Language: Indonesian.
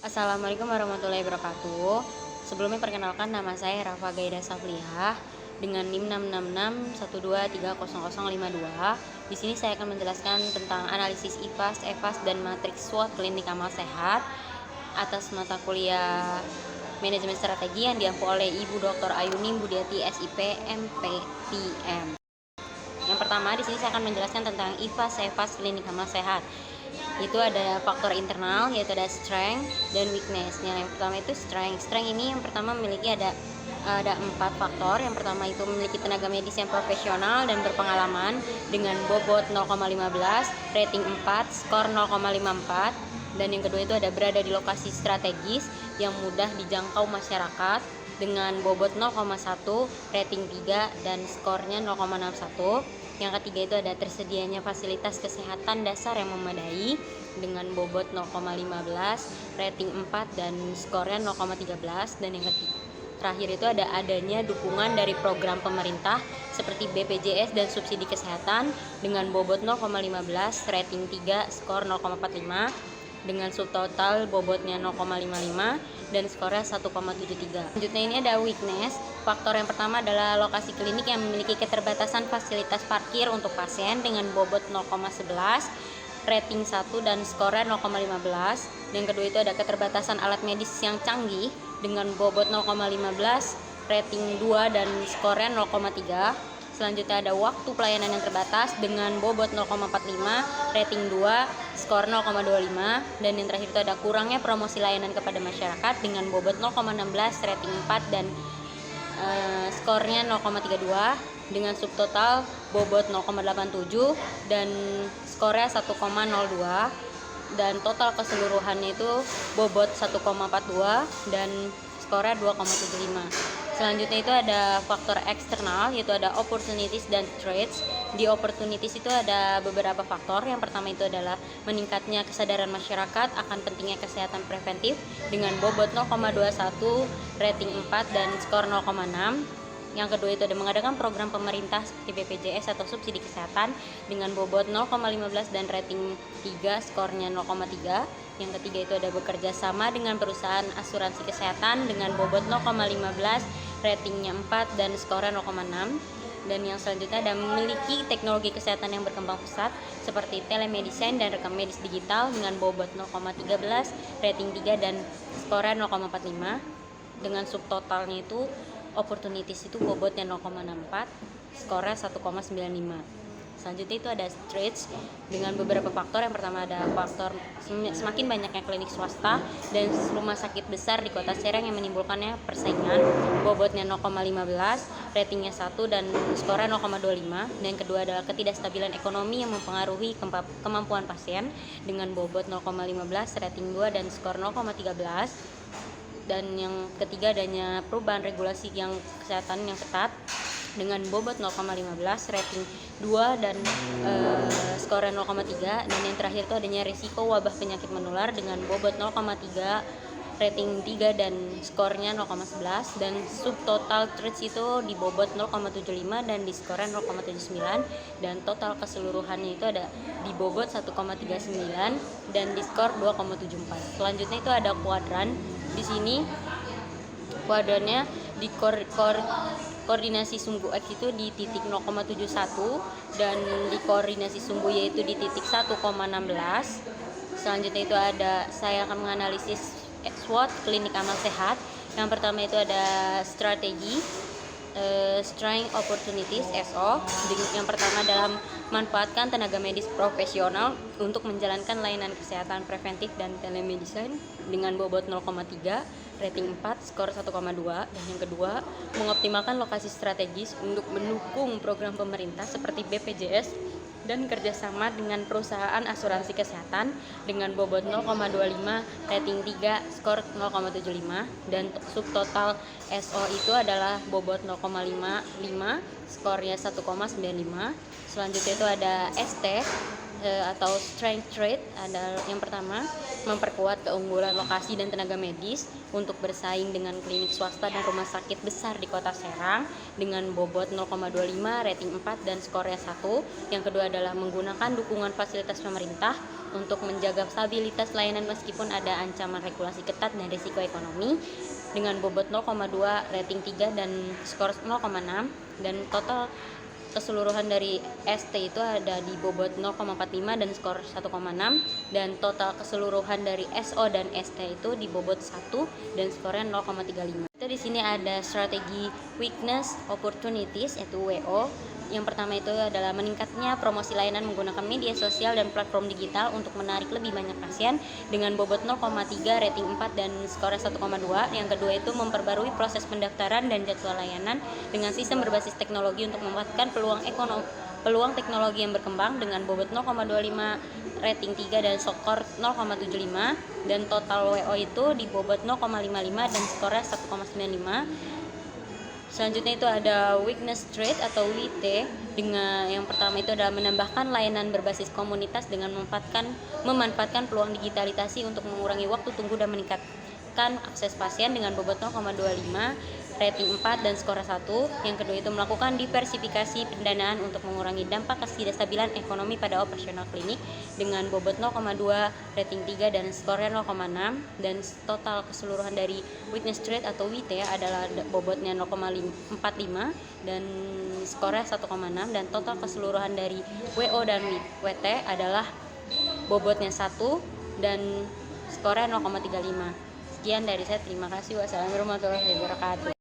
Assalamualaikum warahmatullahi wabarakatuh. Sebelumnya perkenalkan, nama saya Rafa Gaida Safliah dengan NIM 66612300052. Di sini saya akan menjelaskan tentang analisis IFAS, EFAS dan matriks SWOT klinik amal sehat atas mata kuliah Manajemen Strategi yang diampu oleh Ibu Dr. Ayuni Budiati SIP MPTM. Yang pertama, di sini saya akan menjelaskan tentang IFAS, EFAS klinik amal sehat. Itu ada faktor internal, yaitu ada strength dan weakness. Yang pertama itu strength. Strength ini yang pertama memiliki ada 4 faktor. Yang pertama itu memiliki tenaga medis yang profesional dan berpengalaman dengan bobot 0,15, rating 4, skor 0,54. Dan yang kedua itu ada berada di lokasi strategis yang mudah dijangkau masyarakat dengan bobot 0,1, rating 3 dan skornya 0,61. Yang ketiga itu ada tersedianya fasilitas kesehatan dasar yang memadai dengan bobot 0,15, rating 4 dan skornya 0,13. Dan yang terakhir itu ada adanya dukungan dari program pemerintah seperti BPJS dan subsidi kesehatan dengan bobot 0,15, rating 3, skor 0,45 dengan subtotal bobotnya 0,55 dan skornya 1,73. Selanjutnya ini ada weakness. Faktor yang pertama adalah lokasi klinik yang memiliki keterbatasan fasilitas parkir untuk pasien dengan bobot 0,11, rating 1 dan skornya 0,15. Yang kedua itu ada keterbatasan alat medis yang canggih dengan bobot 0,15, rating 2 dan skornya 0,3. Selanjutnya ada waktu pelayanan yang terbatas dengan bobot 0,45, rating 2, skor 0,25. Dan yang terakhir itu ada kurangnya promosi layanan kepada masyarakat dengan bobot 0,16, rating 4 dan skornya 0,32 dengan subtotal bobot 0,87 dan skornya 1,02. Dan total keseluruhannya itu bobot 1,42 dan skornya 2,75. Selanjutnya itu ada faktor eksternal, yaitu ada opportunities dan threats. Di opportunities itu ada beberapa faktor. Yang pertama itu adalah meningkatnya kesadaran masyarakat akan pentingnya kesehatan preventif dengan bobot 0,21, rating 4 dan skor 0,6. Yang kedua itu ada mengadakan program pemerintah seperti BPJS atau subsidi kesehatan dengan bobot 0,15 dan rating 3, skornya 0,3. Yang ketiga itu ada bekerja sama dengan perusahaan asuransi kesehatan dengan bobot 0,15, ratingnya 4 dan skornya 0,6. Dan yang selanjutnya ada memiliki teknologi kesehatan yang berkembang pesat seperti telemedicine dan rekam medis digital dengan bobot 0,13, rating 3 dan skornya 0,45. Dengan subtotalnya itu opportunities itu bobotnya 0,64, skornya 1,95. Selanjutnya itu ada threats dengan beberapa faktor. Yang pertama ada faktor semakin banyaknya klinik swasta dan rumah sakit besar di kota Serang yang menimbulkannya persaingan. Bobotnya 0,15, ratingnya 1 dan skornya 0,25. Dan yang kedua adalah ketidakstabilan ekonomi yang mempengaruhi kemampuan pasien dengan bobot 0,15, rating 2 dan skor 0,13. Dan yang ketiga adanya perubahan regulasi yang kesehatan yang ketat dengan bobot 0,15, rating 2 dan skornya 0,3. Dan yang terakhir itu adanya risiko wabah penyakit menular dengan bobot 0,3, rating 3 dan skornya 0,11. Dan subtotal threats itu di bobot 0,75 dan di skornya 0,79. Dan total keseluruhannya itu ada di bobot 1,39 dan di skor 2,74. Selanjutnya itu ada kuadran. Di sini kuadrannya di koordinasi sumbu X itu di titik 0,71 dan di koordinasi sumbu Y itu di titik 1,16. Selanjutnya itu ada saya akan menganalisis SWOT klinik amal sehat. Yang pertama itu ada strategi, strength, opportunities, SO. Yang pertama dalam manfaatkan tenaga medis profesional untuk menjalankan layanan kesehatan preventif dan telemedicine dengan bobot 0,3, rating 4, skor 1,2. Dan yang kedua, mengoptimalkan lokasi strategis untuk mendukung program pemerintah seperti BPJS dan kerjasama dengan perusahaan asuransi kesehatan dengan bobot 0,25, rating 3, skor 0,75. Dan subtotal SO itu adalah bobot 0,55, skornya 1,95. Selanjutnya itu ada ST atau strength trait. Ada yang pertama, memperkuat keunggulan lokasi dan tenaga medis untuk bersaing dengan klinik swasta dan rumah sakit besar di kota Serang dengan bobot 0,25, rating 4 dan skornya 1. Yang kedua adalah menggunakan dukungan fasilitas pemerintah untuk menjaga stabilitas layanan meskipun ada ancaman regulasi ketat dan risiko ekonomi, dengan bobot 0,2, rating 3 dan skor 0,6, dan total keseluruhan dari ST itu ada di bobot 0,45 dan skor 1,6, dan total keseluruhan dari SO dan ST itu di bobot 1 dan skornya 0,35. Itu di sini ada strategi weakness opportunities yaitu WO. Yang pertama itu adalah meningkatnya promosi layanan menggunakan media sosial dan platform digital untuk menarik lebih banyak pasien dengan bobot 0,3, rating 4 dan skornya 1,2. Yang kedua itu memperbarui proses pendaftaran dan jadwal layanan dengan sistem berbasis teknologi untuk memanfaatkan peluang teknologi yang berkembang dengan bobot 0,25, rating 3 dan skor 0,75, dan total WO itu di bobot 0,55 dan skornya 1,95. Selanjutnya itu ada weakness trade atau WT. Dengan yang pertama itu adalah menambahkan layanan berbasis komunitas dengan memanfaatkan peluang digitalisasi untuk mengurangi waktu tunggu dan meningkatkan akses pasien dengan bobot 0,25, rating 4 dan skor 1. Yang kedua itu melakukan diversifikasi pendanaan untuk mengurangi dampak ketidakstabilan ekonomi pada operasional klinik dengan bobot 0,2, rating 3 dan skornya 0,6, dan total keseluruhan dari weakness trade atau WT adalah bobotnya 0,45 dan skornya 1,6, dan total keseluruhan dari WO dan WT adalah bobotnya 1 dan skornya 0,35. Sekian dari saya, terima kasih. Wassalamualaikum warahmatullahi wabarakatuh.